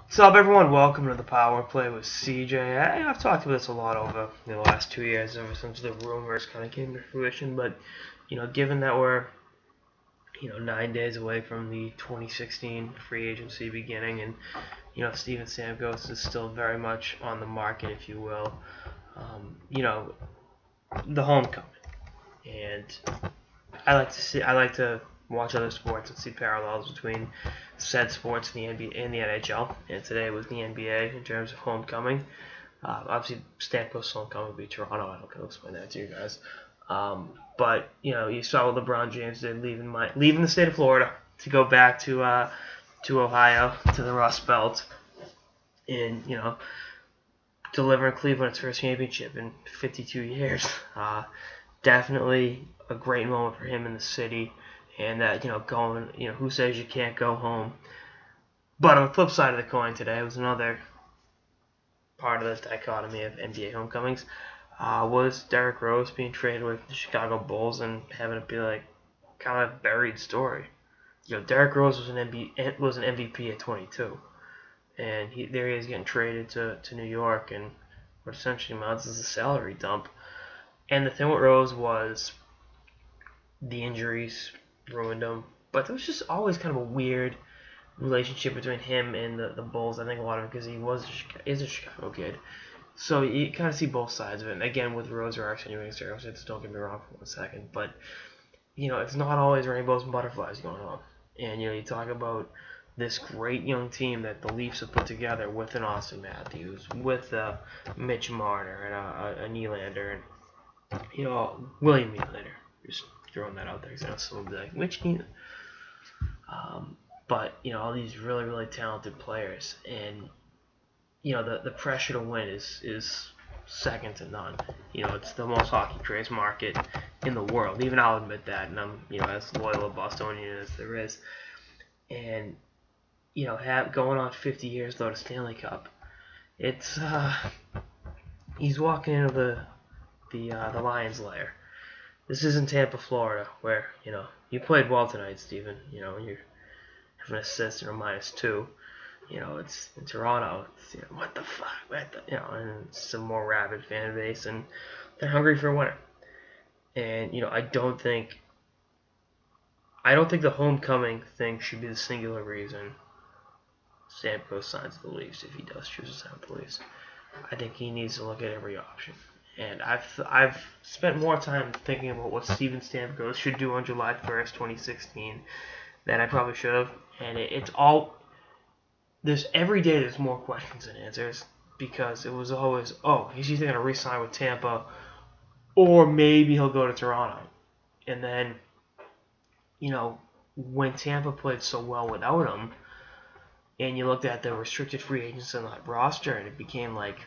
What's up, everyone? Welcome to the Power Play with CJ. I've talked about this a lot over the last 2 years, ever since the rumors kind of came to fruition. But given that we're 9 days away from the 2016 free agency beginning, and Steven Stamkos is still very much on the market, if you will. The homecoming, and I like to watch other sports and see parallels between said sports in the NBA and the NHL. And today was the NBA in terms of homecoming. Obviously, Stamkos' homecoming would be Toronto. I don't know, explain that to you guys. But you saw what LeBron James did, leaving the state of Florida to go back to Ohio, to the Rust Belt, and delivering Cleveland its first championship in 52 years. Definitely a great moment for him in the city. And that, who says you can't go home? But on the flip side of the coin today was another part of this dichotomy of NBA homecomings. Was Derrick Rose being traded with the Chicago Bulls and having it be like kind of a buried story. Derrick Rose was an MVP at 22, and there he is getting traded to New York, and what essentially amounts as a salary dump. And the thing with Rose was the injuries ruined him. But there was just always kind of a weird relationship between him and the Bulls. I think a lot of it because he is a Chicago kid. So you kind of see both sides of it. And again, with Rose, there are extenuating circumstances, don't get me wrong for 1 second. But, it's not always rainbows and butterflies going on. And, you talk about this great young team that the Leafs have put together with an Austin Matthews, with Mitch Marner and a Nylander, and, William Nylander. Just throwing that out there because I know someone will be like, which Nylander? But all these really, really talented players, and the pressure to win is second to none. It's the most hockey crazed market in the world. Even I'll admit that, and I'm as loyal a Bostonian as there is. And going on 50 years though to Stanley Cup, it's he's walking into the Lions' lair. This isn't Tampa, Florida, where you played well tonight, Steven. You're have an assist and a -2. It's in Toronto. It's, what the fuck? And it's a more rabid fan base, and they're hungry for a winner. And I don't think the homecoming thing should be the singular reason Stamkos signs the Leafs if he does choose to sign with the Leafs. I think he needs to look at every option. And I've spent more time thinking about what Steven Stamkos should do on July 1st, 2016, than I probably should have. And it's all every day there's more questions than answers, because it was always, he's either going to re-sign with Tampa or maybe he'll go to Toronto. And then, when Tampa played so well without him, and you looked at the restricted free agents on that roster, and it became like,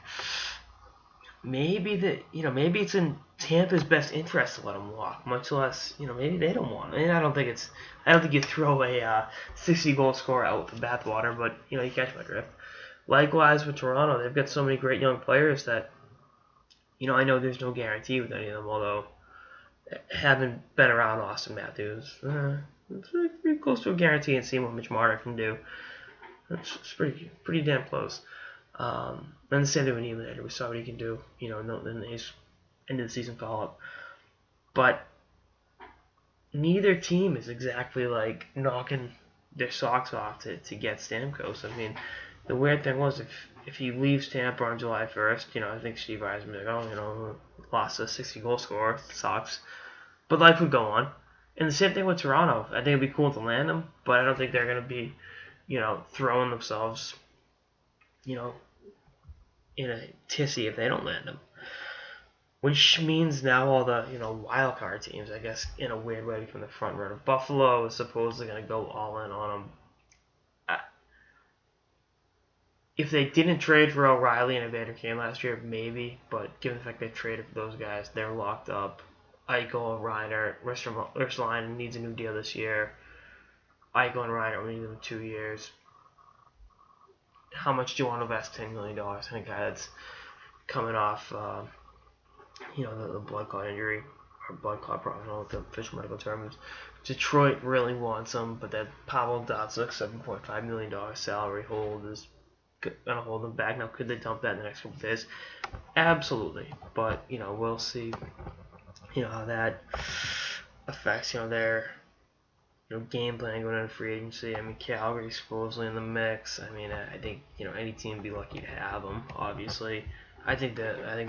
maybe it's in Tampa's best interest to let him walk, much less, maybe they don't want him. And I don't think you throw a 60-goal scorer out with the bathwater, but, you catch my drift. Likewise with Toronto, they've got so many great young players that, I know there's no guarantee with any of them, although having been around Austin Matthews, it's pretty close to a guarantee, and seeing what Mitch Marner can do, it's pretty damn close. And the same thing with Nylander. We saw what he can do, in his end of the season follow-up. But neither team is exactly like knocking their socks off to get Stamkos. I mean, the weird thing was if he leaves Tampa on July 1st, I think Steve Eyes would be like, lost a 60-goal scorer, sucks. But life would go on. And the same thing with Toronto. I think it'd be cool to land him, but I don't think they're going to be, throwing themselves, in a tizzy if they don't land him. Which means now all the, wild card teams, I guess, in a weird way, become the front runner. Buffalo is supposedly going to go all in on him. If they didn't trade for O'Reilly and Evander Kane last year, maybe. But given the fact they traded for those guys, they're locked up. Eichel, Reiner, Ristolainen needs a new deal this year. Eichel and Reiner will need them 2 years. How much do you want to invest? $10 million in a guy that's coming off, the blood clot injury, or blood clot problem, I don't know what the official medical term is. Detroit really wants him, but that Pavel Datsyuk $7.5 million salary hold is gonna hold them back. Now, could they dump that in the next couple of days? Absolutely, but we'll see. How that affects their game plan going into free agency. I mean, Calgary's supposedly in the mix. I mean, I think any team would be lucky to have them. Obviously, I think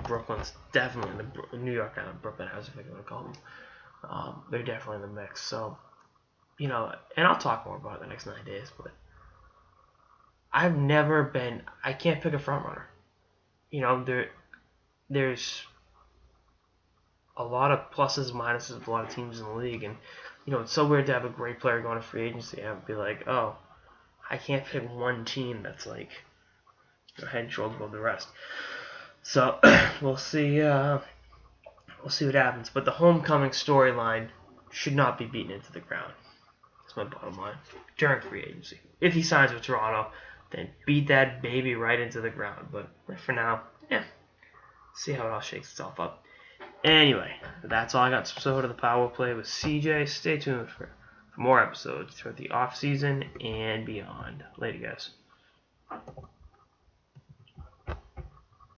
Brooklyn's definitely in the New York, Brooklyn, however you want to call them. They're definitely in the mix. So, and I'll talk more about it the next 9 days. But I can't pick a front runner. There's a lot of pluses, minuses with a lot of teams in the league, and it's so weird to have a great player going to free agency and be like, oh, I can't pick one team that's like head and shoulders above the rest. So we'll see. We'll see what happens. But the homecoming storyline should not be beaten into the ground. That's my bottom line. During free agency, if he signs with Toronto, then beat that baby right into the ground. But for now, see how it all shakes itself up. Anyway, that's all I got. So to the Power Play with CJ. Stay tuned for more episodes throughout the off season and beyond. Later, guys.